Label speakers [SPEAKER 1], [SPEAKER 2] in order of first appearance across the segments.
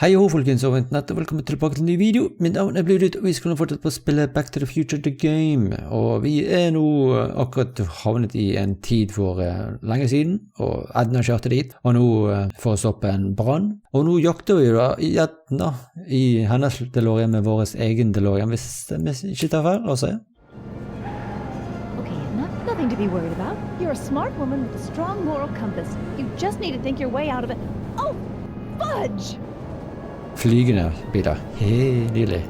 [SPEAKER 1] Hei og folkens over internett, og velkommen tilbake til en ny video. Mitt navn Bluedude, og vi skal nå fortsette på å spille Back to the Future The Game. Og vi nå akkurat havnet i en tid for lenge siden, og Edna kjørte dit, og nå for å stoppe en brann. Og nå jakter vi da i Edna, i hennes DeLorean med vår egen DeLorean, hvis vi ikke tar feil, altså.
[SPEAKER 2] Okay, Edna, nothing to be worried about. You're a smart woman with a strong moral compass. You just need to think your way out of it. Oh, fudge!
[SPEAKER 1] Flygende biler. Nydelig.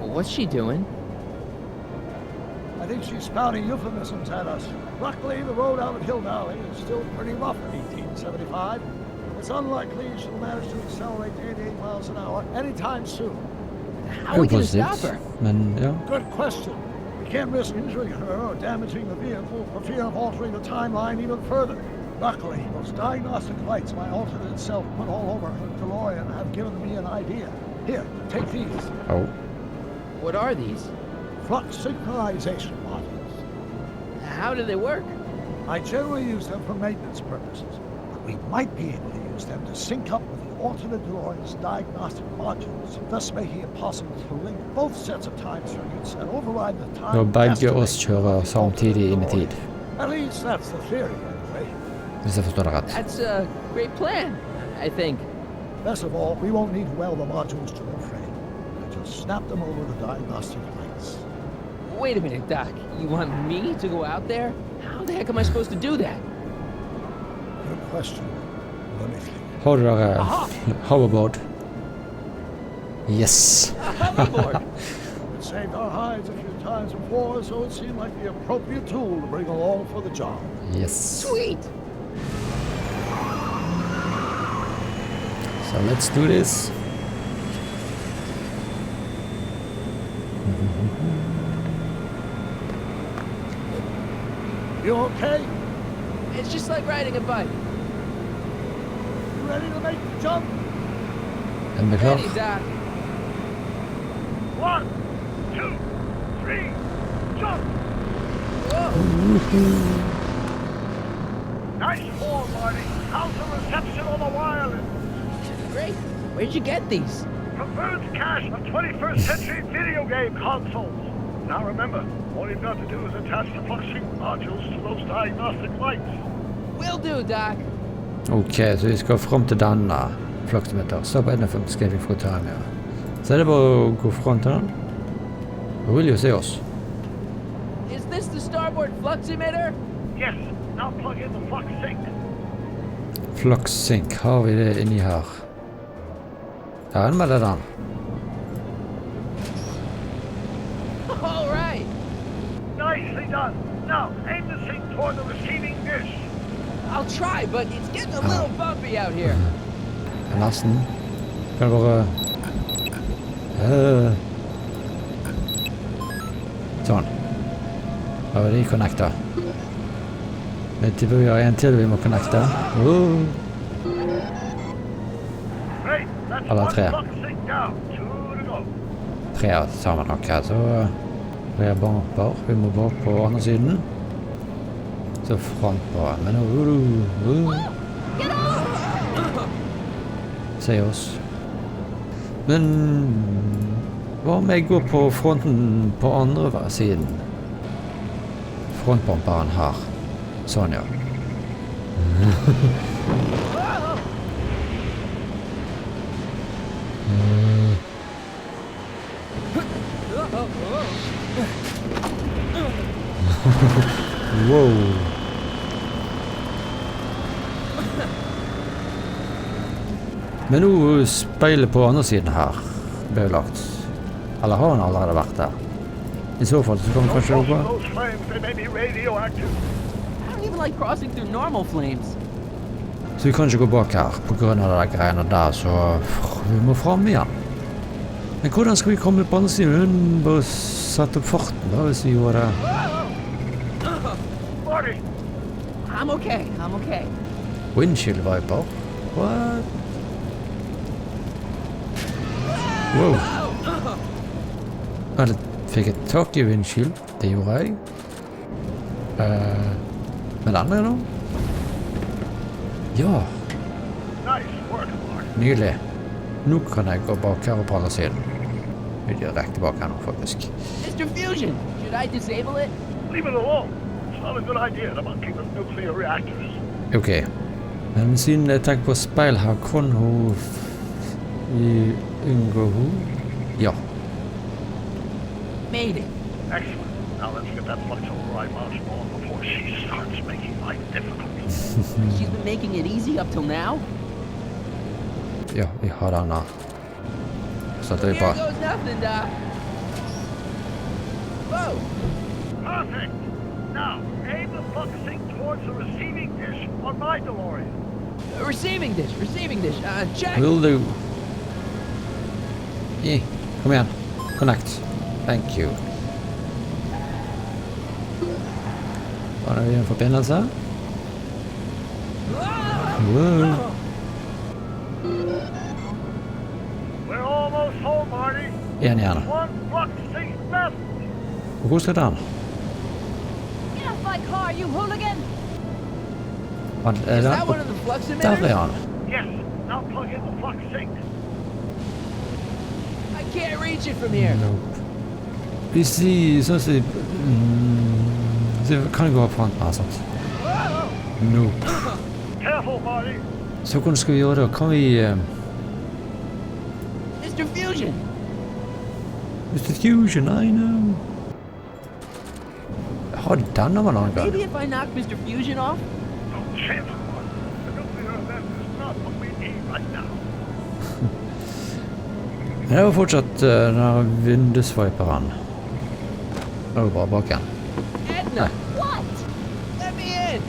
[SPEAKER 3] What's she doing?
[SPEAKER 4] I think she's spouting euphemisms at us. Luckily, the road out of Hill Valley is still pretty rough in 1875. It's unlikely she'll manage to accelerate to 88 miles an hour anytime soon.
[SPEAKER 3] How are we going to stop her?
[SPEAKER 1] Men, ja.
[SPEAKER 4] Good question. We can't risk injuring her or damaging the vehicle for fear of altering the timeline even further. Luckily, those diagnostic lights my alternate self put all over her DeLorean have given me an idea. Here, take these.
[SPEAKER 1] Oh.
[SPEAKER 3] What are these?
[SPEAKER 4] Flux synchronization modules.
[SPEAKER 3] How do they work?
[SPEAKER 4] I generally use them for maintenance purposes, but we might be able to use them to sync up with the alternate DeLorean's diagnostic modules, thus making it possible to link both sets of time circuits and override the time.
[SPEAKER 1] Når begge oss kjører samtidig inn i tid.
[SPEAKER 4] At least that's the theory.
[SPEAKER 1] Hvis jeg forstår det rett.
[SPEAKER 3] That's a great plan, I think.
[SPEAKER 4] Best of all, we won't need to weld the modules to the frame. We'll just snap them over the diagnostic lights.
[SPEAKER 3] Wait a minute, Doc. You want me to go out there? How the heck am I supposed to do that?
[SPEAKER 4] Good question. Let me think.
[SPEAKER 1] Har du der hoverboard? Yes.
[SPEAKER 3] Hoverboard.
[SPEAKER 4] It saved our hides a few times before, so it seemed like the appropriate tool to bring along for the job.
[SPEAKER 1] Yes.
[SPEAKER 3] Sweet.
[SPEAKER 1] So let's do this.
[SPEAKER 4] You okay?
[SPEAKER 3] It's just like riding a bike.
[SPEAKER 4] You ready to make the jump?
[SPEAKER 1] Vi klar?
[SPEAKER 3] Ready, Doc.
[SPEAKER 4] 1, 2, 3, jump!
[SPEAKER 3] Whoa.
[SPEAKER 4] Nice form, Marty. How's the reception on the wireless?
[SPEAKER 3] Great. Where'd you get these?
[SPEAKER 4] From Bird's cache of 21st century video game consoles. Now remember, all you've got to do is attach the fluxing modules to those diagnostic lights.
[SPEAKER 3] Will do, Doc.
[SPEAKER 1] Ok, så vi skal frem til denne flaksemeter. Stopp 1.5 skal vi få ta med. Så det bare å gå frem til den. Da vil jo se oss.
[SPEAKER 3] Is this the starboard fluximeter?
[SPEAKER 4] Yes, now plug in the flux sync.
[SPEAKER 1] Flux sync, har vi det inni her? Ja, med det den.
[SPEAKER 3] All right.
[SPEAKER 4] Nicely done. Now, aim the sync toward the receiving dish.
[SPEAKER 3] I'll try, but it's getting a little bumpy out here.
[SPEAKER 1] Nesten. Kan det bare... Sånn. Da var de connecta. Vet du, vi har en til vi må connecte. Eller tre. Tre sammen nok her, så vi er bak. Vi må bak på andre siden. Så frem på, men nå... Se oss. Men hva om jeg går på fronten på andre siden? Frontbumperen her. Sånn, ja. Wow. Men nå speilet på andre siden her ble lagt. Eller har han allerede vært der? I så fall så kan vi kanskje oppe.
[SPEAKER 3] Like crossing through normal flames.
[SPEAKER 1] Så vi kan ikke gå bak her på grunn av de greiene der, så vi må frem igjen. Men hvordan skal vi komme på andre siden? Hun bare satt opp farten da, hvis vi gjorde det.
[SPEAKER 4] Marty!
[SPEAKER 3] I'm okay.
[SPEAKER 1] Windshield viper? What? Wow. Ja, fikk jeg tak i windshield? Det gjorde jeg. Men andre nå? Ja. Nydelig. Nå kan jeg gå bak her og på andre siden. Vi gjør rett tilbake her nå, faktisk.
[SPEAKER 3] Mr. Fusion, should I disable it?
[SPEAKER 4] Leave it alone. It's not a good idea to monkey with nuclear reactors.
[SPEAKER 1] Ok. Men siden jeg tenker på speil her, kan hun unngå hun? Ja.
[SPEAKER 3] Made it.
[SPEAKER 4] Excellent. Now let's get that flux override module on before she starts making life difficult.
[SPEAKER 3] She's been making it easy up till now.
[SPEAKER 1] Ja, vi har den her. Setter vi på.
[SPEAKER 3] Here goes nothing, Doc. Whoa.
[SPEAKER 4] Perfect. Now, aim the flux sink towards the receiving dish on my DeLorean.
[SPEAKER 3] Receiving dish. Check.
[SPEAKER 1] Will do. Yeah, kom igjen. Connect. Thank you. Da har vi en forbindelse. Wow.
[SPEAKER 4] We're almost home, Marty.
[SPEAKER 1] En igjen.
[SPEAKER 4] One flux sink left.
[SPEAKER 1] Og hvor skal den?
[SPEAKER 2] Get off my car, you hooligan!
[SPEAKER 3] Is that one of the flux
[SPEAKER 1] Der
[SPEAKER 3] emitters?
[SPEAKER 1] er han.
[SPEAKER 4] Yes. Now plug in the flux sink.
[SPEAKER 3] I can't reach it from here.
[SPEAKER 1] Nope. Hvis de, sånn som så kan jeg gå opp front med, sant? Nope.
[SPEAKER 4] Careful, Marty.
[SPEAKER 1] Så hvordan skal vi gjøre det? Kan vi...
[SPEAKER 3] Mr. Fusion.
[SPEAKER 1] Mr. Fusion, I know. Jeg har denne av en annen gang.
[SPEAKER 3] Maybe if I knock Mr. Fusion off?
[SPEAKER 4] No chance, Marty. The nuclear event is not what we need right now.
[SPEAKER 1] Men det var fortsatt denne vindusviperen. Nå er det bare bak igjen.
[SPEAKER 3] Edna,
[SPEAKER 2] What?
[SPEAKER 3] let me in.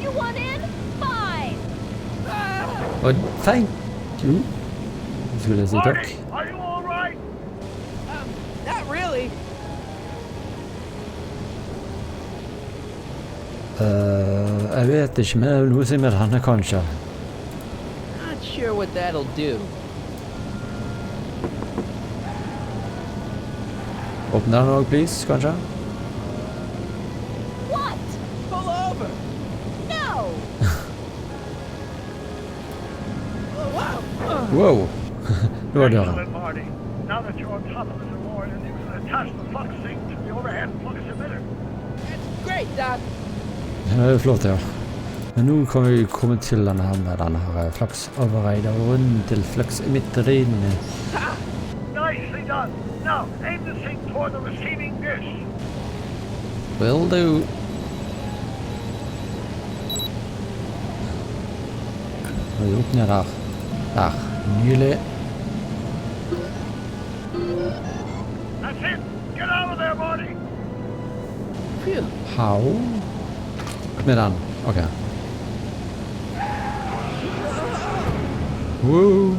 [SPEAKER 2] You want in? Fine!
[SPEAKER 3] Ah!
[SPEAKER 1] Og thank you. Skulle jeg si takk?
[SPEAKER 4] Marty, are you all right?
[SPEAKER 3] Not really.
[SPEAKER 1] Jeg vet ikke, men det er noe som med henne kanskje.
[SPEAKER 3] Not sure what that'll do.
[SPEAKER 1] Åpne den også, please, kanskje?
[SPEAKER 2] What?
[SPEAKER 3] Pull over.
[SPEAKER 2] No!
[SPEAKER 3] Oh, wow.
[SPEAKER 1] Wow. Det var døren.
[SPEAKER 4] Excellent, Marty. Now that you're on top of the DeLorean, you can attach the flux sink to the overhead flux emitter.
[SPEAKER 3] That's great, Doc.
[SPEAKER 1] Ja, det er flott, ja. Men nå kan vi komme til denne her med denne her flaksoverreide rundt til flaksemitterin.
[SPEAKER 3] Ha!
[SPEAKER 4] Nicely done. Now, aim the sink toward the receiving dish.
[SPEAKER 1] Will do. Skal vi åpne der? Der. Nydelig.
[SPEAKER 4] That's it. Get out of there, Marty.
[SPEAKER 3] Phew.
[SPEAKER 1] How? Med den. Ok. Wow.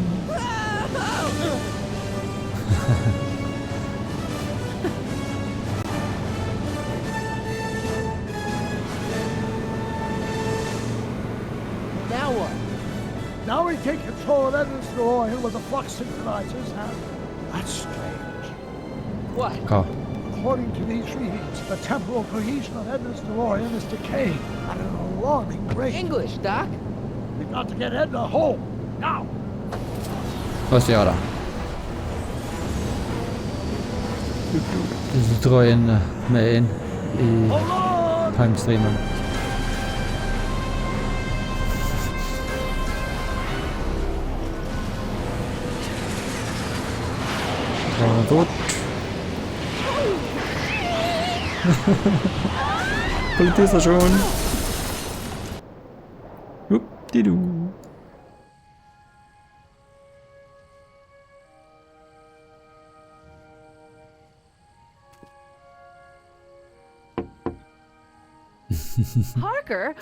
[SPEAKER 3] Now what?
[SPEAKER 4] Now we take control of Edna's DeLorean with the flux synchronizers, and that's strange.
[SPEAKER 3] What?
[SPEAKER 1] Hva?
[SPEAKER 4] According to these readings, the temporal cohesion of Edna's DeLorean is decaying at an alarming rate.
[SPEAKER 3] English, Doc.
[SPEAKER 4] We've got to get Edna home, now.
[SPEAKER 1] Hva skal jeg gjøre da? Du drar inn med inn i
[SPEAKER 4] Hold on!
[SPEAKER 1] timestreamen. Drar den bort. Politistasjon. Whoop-de-doo.
[SPEAKER 2] Parker?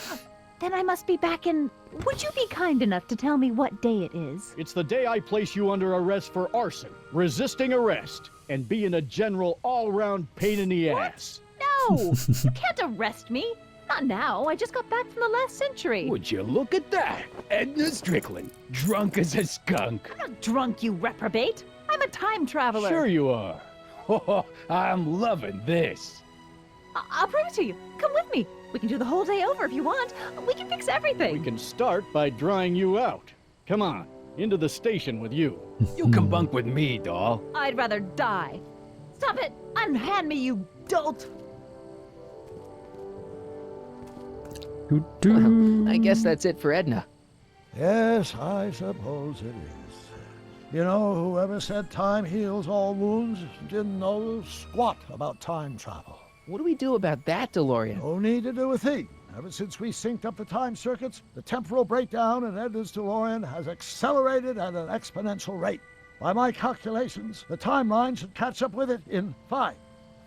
[SPEAKER 2] Then I must be back in... Would you be kind enough to tell me what day it is?
[SPEAKER 5] It's the day I place you under arrest for arson, resisting arrest, and being a general all-round pain in the ass.
[SPEAKER 2] No! You can't arrest me. Not now. I just got back from the last century.
[SPEAKER 6] Would you look at that? Edna Strickland, drunk as a skunk.
[SPEAKER 2] I'm not drunk, you reprobate. I'm a time traveler.
[SPEAKER 6] Sure you are. Oh, I'm loving this.
[SPEAKER 2] I'll prove it to you. Come with me. We can do the whole day over if you want. We can fix everything.
[SPEAKER 5] We can start by drying you out. Come on, Into the station with you.
[SPEAKER 6] You come bunk with me, doll.
[SPEAKER 2] I'd rather die. Stop it! Unhand me, you dolt!
[SPEAKER 3] I guess that's it for Edna.
[SPEAKER 4] Yes, I suppose it is. You know, whoever said time heals all wounds didn't know squat about time travel.
[SPEAKER 3] What do we do about that, DeLorean?
[SPEAKER 4] No need to do a thing. Ever since we synced up the time circuits, the temporal breakdown in Edna's DeLorean has accelerated at an exponential rate. By my calculations, the timeline should catch up with it in 5,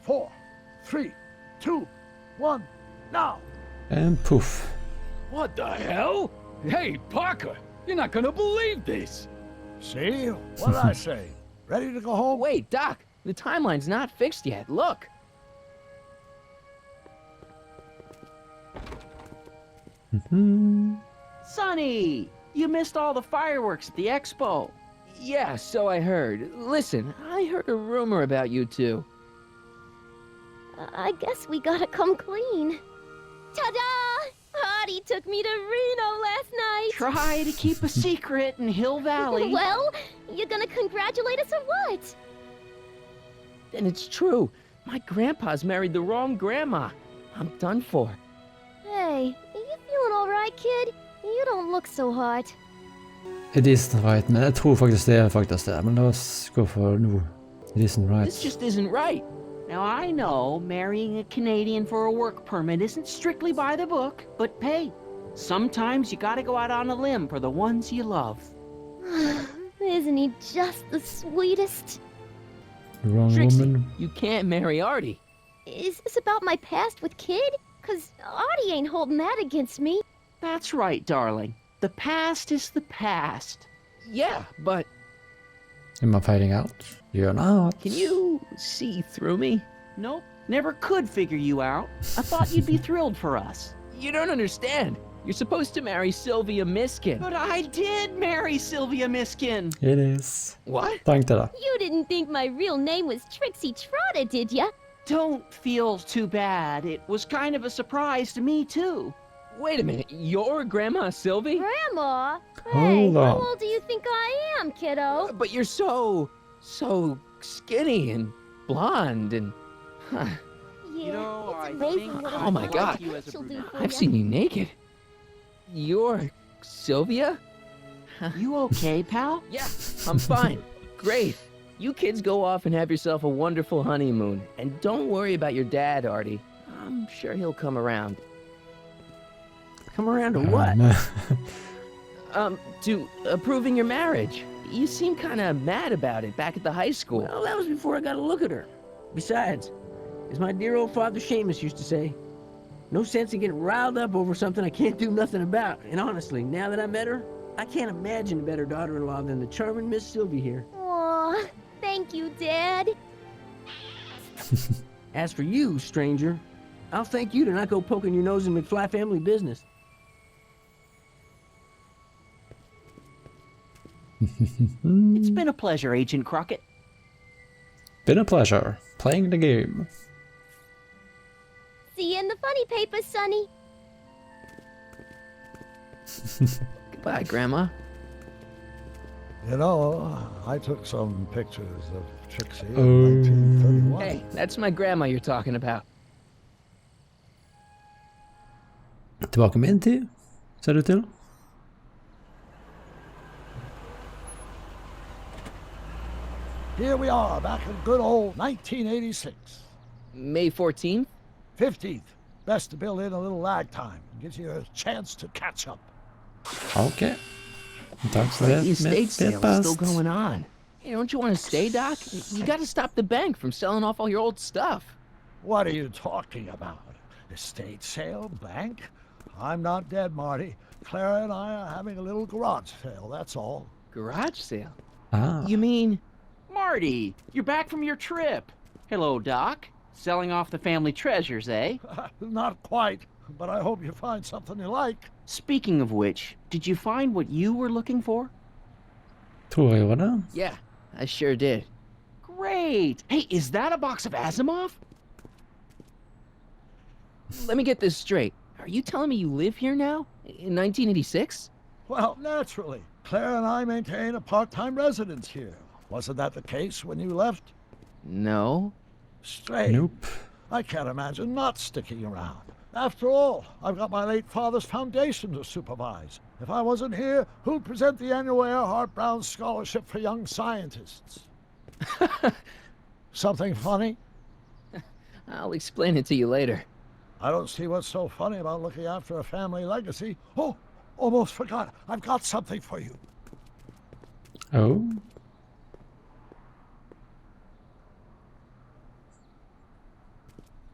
[SPEAKER 4] 4, 3, 2, 1, now!
[SPEAKER 1] En poof.
[SPEAKER 6] What the hell? Hey, Parker, you're not gonna believe this.
[SPEAKER 4] See? What did I say? Ready to go home?
[SPEAKER 3] Wait, Doc, the timeline's not fixed yet. Look.
[SPEAKER 7] Sonny, you missed all the fireworks at the expo.
[SPEAKER 3] Yeah, so I heard. Listen, I heard a rumor about you two.
[SPEAKER 8] I guess we gotta come clean. Ta-da! Marty took me to Reno last night.
[SPEAKER 7] Try to keep a secret in Hill Valley.
[SPEAKER 8] Well, you gonna congratulate us or what?
[SPEAKER 3] And it's true. My grandpa's married the wrong grandma. I'm done for.
[SPEAKER 8] Hey, are you feeling alright, kid? You don't look so hot.
[SPEAKER 1] It isn't right, men jeg tror faktisk det faktisk det. Men la oss gå for nå. It isn't right.
[SPEAKER 7] This just isn't right. Now, I know marrying a Canadian for a work permit isn't strictly by the book, but hey, sometimes you gotta go out on a limb for the ones you love.
[SPEAKER 8] Isn't he just the sweetest?
[SPEAKER 1] The wrong
[SPEAKER 3] Trixie,
[SPEAKER 1] woman.
[SPEAKER 3] you can't marry Artie.
[SPEAKER 8] Is this about my past with Kid? 'Cause Artie ain't holding that against me.
[SPEAKER 7] That's right, darling. The past is the past.
[SPEAKER 3] Yeah, but
[SPEAKER 1] Am I fading out? You're not.
[SPEAKER 3] can you see through me?
[SPEAKER 7] Nope, never could figure you out. I thought you'd be thrilled for us.
[SPEAKER 3] You don't understand. You're supposed to marry Sylvia Miskin.
[SPEAKER 7] But I did marry Sylvia Miskin.
[SPEAKER 1] It is.
[SPEAKER 3] What?
[SPEAKER 1] Tänkte det.
[SPEAKER 8] You didn't think my real name was Trixie Trotter, did ya?
[SPEAKER 7] Don't feel too bad. It was kind of a surprise to me, too.
[SPEAKER 3] Wait a minute, you're Grandma Sylvie?
[SPEAKER 8] Grandma? Hey,
[SPEAKER 1] Hold
[SPEAKER 8] how
[SPEAKER 1] on.
[SPEAKER 8] old do you think I am, kiddo?
[SPEAKER 3] But you're so skinny and blonde and... Huh.
[SPEAKER 8] Yeah,
[SPEAKER 7] You know,
[SPEAKER 8] it's
[SPEAKER 7] I
[SPEAKER 8] amazing
[SPEAKER 7] think
[SPEAKER 8] what
[SPEAKER 3] Oh my God.
[SPEAKER 8] she'll do for
[SPEAKER 3] I've
[SPEAKER 8] ya.
[SPEAKER 3] seen you naked. You're Sylvia?
[SPEAKER 7] You okay, pal?
[SPEAKER 3] Yeah, I'm fine. Great. You kids go off and have yourself a wonderful honeymoon. And don't worry about your dad, Artie. I'm sure he'll come around.
[SPEAKER 7] Come around to what?
[SPEAKER 3] To approving your marriage. You seem kind of mad about it back at the high school.
[SPEAKER 9] Well, that was before I got a look at her. Besides, as my dear old father Seamus used to say, no sense in getting riled up over something I can't do nothing about. And honestly, now that I met her, I can't imagine a better daughter-in-law than the charming Miss Sylvie here.
[SPEAKER 8] Aw, thank you, Dad.
[SPEAKER 9] As for you, stranger, I'll thank you to not go poking your nose in McFly family business.
[SPEAKER 7] It's been a pleasure, Agent Crockett.
[SPEAKER 1] Been a pleasure playing the game.
[SPEAKER 8] See you in the funny papers, Sonny.
[SPEAKER 3] Goodbye, Grandma.
[SPEAKER 4] You know, I took some pictures of Trixie in 1931.
[SPEAKER 3] Hey, that's my grandma you're talking about.
[SPEAKER 1] Tilbake med en tid, ser det ut til.
[SPEAKER 4] Here we are, back in good old 1986.
[SPEAKER 3] May 14th?
[SPEAKER 4] 15th. Best to build in a little lag time. Gives you a chance to catch up.
[SPEAKER 1] Ok. Dags för
[SPEAKER 3] The
[SPEAKER 1] det
[SPEAKER 3] estate
[SPEAKER 1] med
[SPEAKER 3] sale
[SPEAKER 1] det
[SPEAKER 3] is still
[SPEAKER 1] past.
[SPEAKER 3] going on. Hey, don't you want to stay, Doc? You got to stop the bank from selling off all your old stuff.
[SPEAKER 4] What are you talking about? Estate sale? Bank? I'm not dead, Marty. Clara and I are having a little garage sale, that's all.
[SPEAKER 3] Garage sale?
[SPEAKER 1] Ah.
[SPEAKER 3] You mean...
[SPEAKER 7] Marty, you're back from your trip. Hello, Doc. Selling off the family treasures, eh?
[SPEAKER 4] Not quite, but I hope you find something you like.
[SPEAKER 7] Speaking of which, did you find what you were looking for?
[SPEAKER 1] Tror jeg var det.
[SPEAKER 3] Yeah, I sure did.
[SPEAKER 7] Great. Hey, is that a box of Asimov?
[SPEAKER 3] Let me get this straight. Are you telling me you live here now? In 1986?
[SPEAKER 4] Well, naturally. Claire and I maintain a part-time residence here. Wasn't that the case when you left?
[SPEAKER 3] No.
[SPEAKER 4] Strange.
[SPEAKER 1] Nope.
[SPEAKER 4] I can't imagine not sticking around. After all, I've got my late father's foundation to supervise. If I wasn't here, who'd present the annual Earhart Brown Scholarship for Young Scientists? Something funny?
[SPEAKER 3] I'll explain it to you later.
[SPEAKER 4] I don't see what's so funny about looking after a family legacy. Oh, almost forgot. I've got something for you.
[SPEAKER 1] Oh.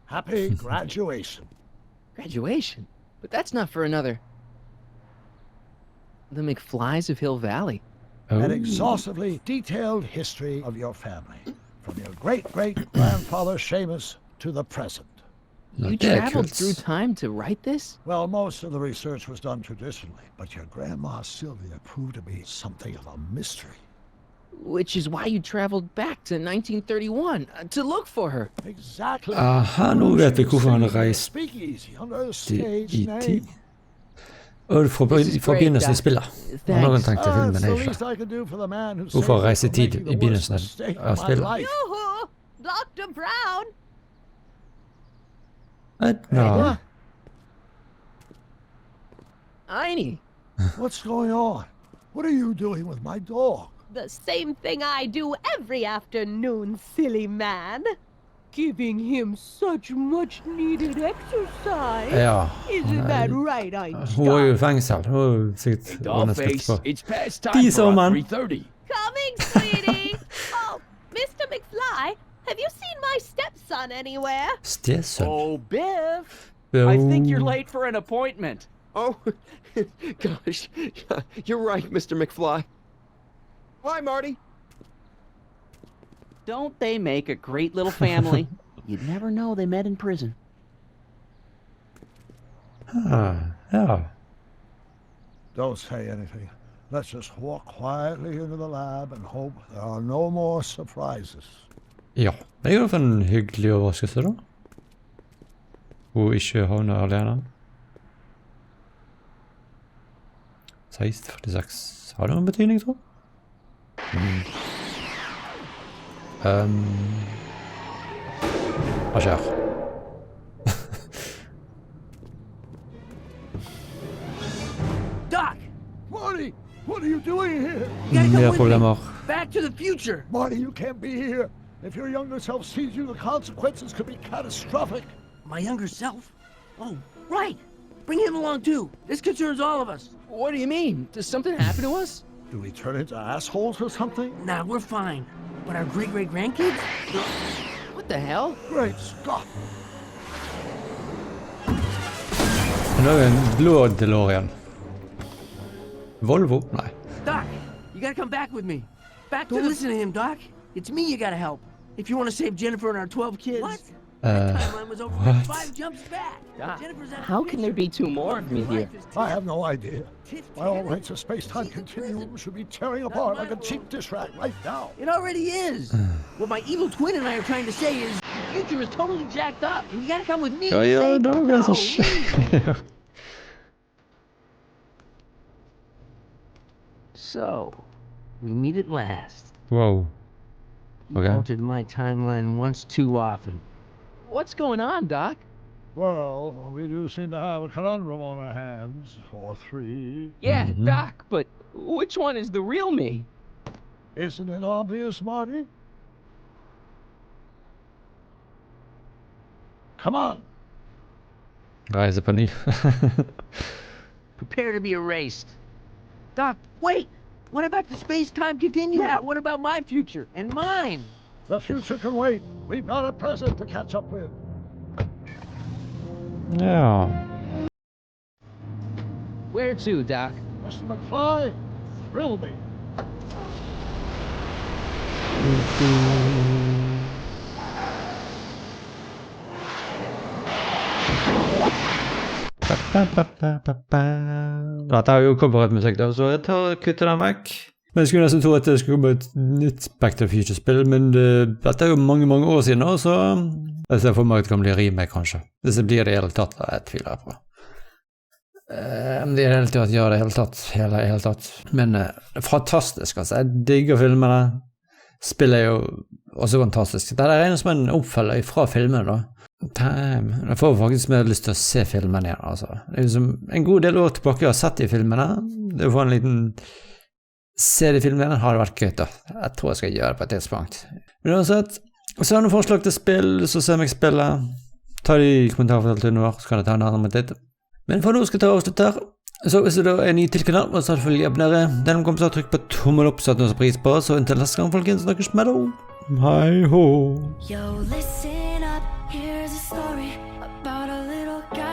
[SPEAKER 4] Happy graduation.
[SPEAKER 3] Graduation? But that's not for another... The McFlys of Hill Valley.
[SPEAKER 1] Oh.
[SPEAKER 4] An exhaustively detailed history of your family, from your great-great-grandfather Seamus to the present.
[SPEAKER 3] You traveled through time to write this?
[SPEAKER 4] Well, most of the research was done traditionally, but your grandma Sylvia proved to be something of a mystery.
[SPEAKER 3] Which is why you traveled back to 1931, to look for her.
[SPEAKER 4] Exactly.
[SPEAKER 1] Aha, nu vet vi hvorfor han har reist
[SPEAKER 4] Speakeasy under a
[SPEAKER 1] til
[SPEAKER 4] stage name.
[SPEAKER 1] IT. Og fra begynnelsen av spillet. Har noen tenkt til filmen er ikke. Hvorfor reise tid i begynnelsen av spillet?
[SPEAKER 2] Yoo-hoo! Dr. Brown!
[SPEAKER 1] No.
[SPEAKER 3] Einie!
[SPEAKER 4] What's going on? What are you doing with my dog?
[SPEAKER 2] The same thing I do every afternoon, silly man. Giving him such much-needed exercise.
[SPEAKER 1] Ja.
[SPEAKER 2] Isn't that right, Einstein?
[SPEAKER 1] Hun var jo i fengsel. Hun var sikkert
[SPEAKER 6] Dollface,
[SPEAKER 1] på.
[SPEAKER 6] it's past time for our 3:30.
[SPEAKER 2] Coming, sweetie! Oh, Mr. McFly, have you seen my stepson anywhere?
[SPEAKER 1] Stesøn.
[SPEAKER 7] Oh, Biff!
[SPEAKER 1] Oh.
[SPEAKER 7] I think you're late for an appointment.
[SPEAKER 10] Oh, gosh. You're right, Mr. McFly. Hi, Marty.
[SPEAKER 7] Don't they make a great little family? You'd never know they met in prison.
[SPEAKER 1] Ja.
[SPEAKER 4] Don't say anything. Let's just walk quietly into the lab and hope there are no more surprises.
[SPEAKER 1] Ja. Det er jo en hyggelig overraskelse da. Hun ikke havner alene. 1646. Har det noen betydning, tror jeg? Hva skjer?
[SPEAKER 9] Doc!
[SPEAKER 4] Marty, what are you doing here?
[SPEAKER 9] You gotta come
[SPEAKER 1] Mer
[SPEAKER 9] with me.
[SPEAKER 1] problemer.
[SPEAKER 9] Back to the future.
[SPEAKER 4] Marty, you can't be here. If your younger self sees you, the consequences could be catastrophic.
[SPEAKER 9] My younger self? Oh, right. Bring him along too. This concerns all of us.
[SPEAKER 3] What do you mean? Does something happen to us?
[SPEAKER 4] Do we turn into assholes or something?
[SPEAKER 9] Nah, we're fine. But our great-great-grandkids?
[SPEAKER 3] What the hell?
[SPEAKER 4] Great Scott!
[SPEAKER 1] Nå er en blå DeLorean. Volvo? Nei.
[SPEAKER 9] Doc, you gotta come back with me. Don't listen to him, Doc. It's me you gotta help. If you want to save Jennifer and our 12 kids. What? That timeline was over
[SPEAKER 1] what?
[SPEAKER 9] 5 jumps back. Jennifer's at
[SPEAKER 3] How can there be two more of me here?
[SPEAKER 4] I have no idea. My own rights of space-time continuum should be tearing apart like a cheap dish rack right now.
[SPEAKER 9] It already is. What my evil twin and I are trying to say is, the future is totally jacked up. And you gotta come with me.
[SPEAKER 1] Ja, ja, det er ganske skjer.
[SPEAKER 9] So, we meet at last.
[SPEAKER 1] Wow.
[SPEAKER 9] You
[SPEAKER 1] Okay.
[SPEAKER 9] altered my timeline once too often.
[SPEAKER 3] What's going on, Doc?
[SPEAKER 4] Well, we do seem to have a conundrum on our hands. Or 3.
[SPEAKER 3] Yeah, Doc, but which one is the real me?
[SPEAKER 4] Isn't it obvious, Marty? Come on.
[SPEAKER 1] Reise på ny.
[SPEAKER 9] Prepare to be erased. Doc, wait! What about the space-time continuum? Yeah, what about my future? And mine?
[SPEAKER 4] The future can wait. We've got a present to catch up with.
[SPEAKER 1] Ja.
[SPEAKER 3] Where to, Doc?
[SPEAKER 4] Mr. McFly, thrill me.
[SPEAKER 1] Dette er jo copyright-musikk der, så jeg tar og kutter den vekk. Men jeg skulle nesten tro at det skulle komme et nytt Back to the Future-spill, men dette er jo mange år siden nå, så jeg ser for meg at det kan bli remake, kanskje. Hvis det blir det i hele tatt, jeg tviler på. Det er helt tatt, ja, det er helt tatt. Men fantastisk, altså. Jeg digger filmene. Spillet er jo også fantastisk. Det er en som en oppfølger fra filmen, da. Jeg får faktisk mer lyst til å se filmen igjen, altså. Det er jo som en god del år tilbake jeg har sett de filmene. Det å få en liten CD-film igjen har det vært gøy, da. Jeg tror jeg skal gjøre det på et tidspunkt. Men uansett, så har jeg noen forslag til spill, så ser jeg spillet. Ta de i kommentarfeltet under, så kan jeg ta en annen med titt. Men for nå skal jeg ta avslutt her. Så hvis du da er ny til kanalen, så selvfølgelig abonnere. Den kommer til å trykke på tommel opp, så at du har pris på. Så inntil neste gang, folkens, snakkes med deg. Hei ho!
[SPEAKER 11] Yo, listen up, here's a story about a little guy.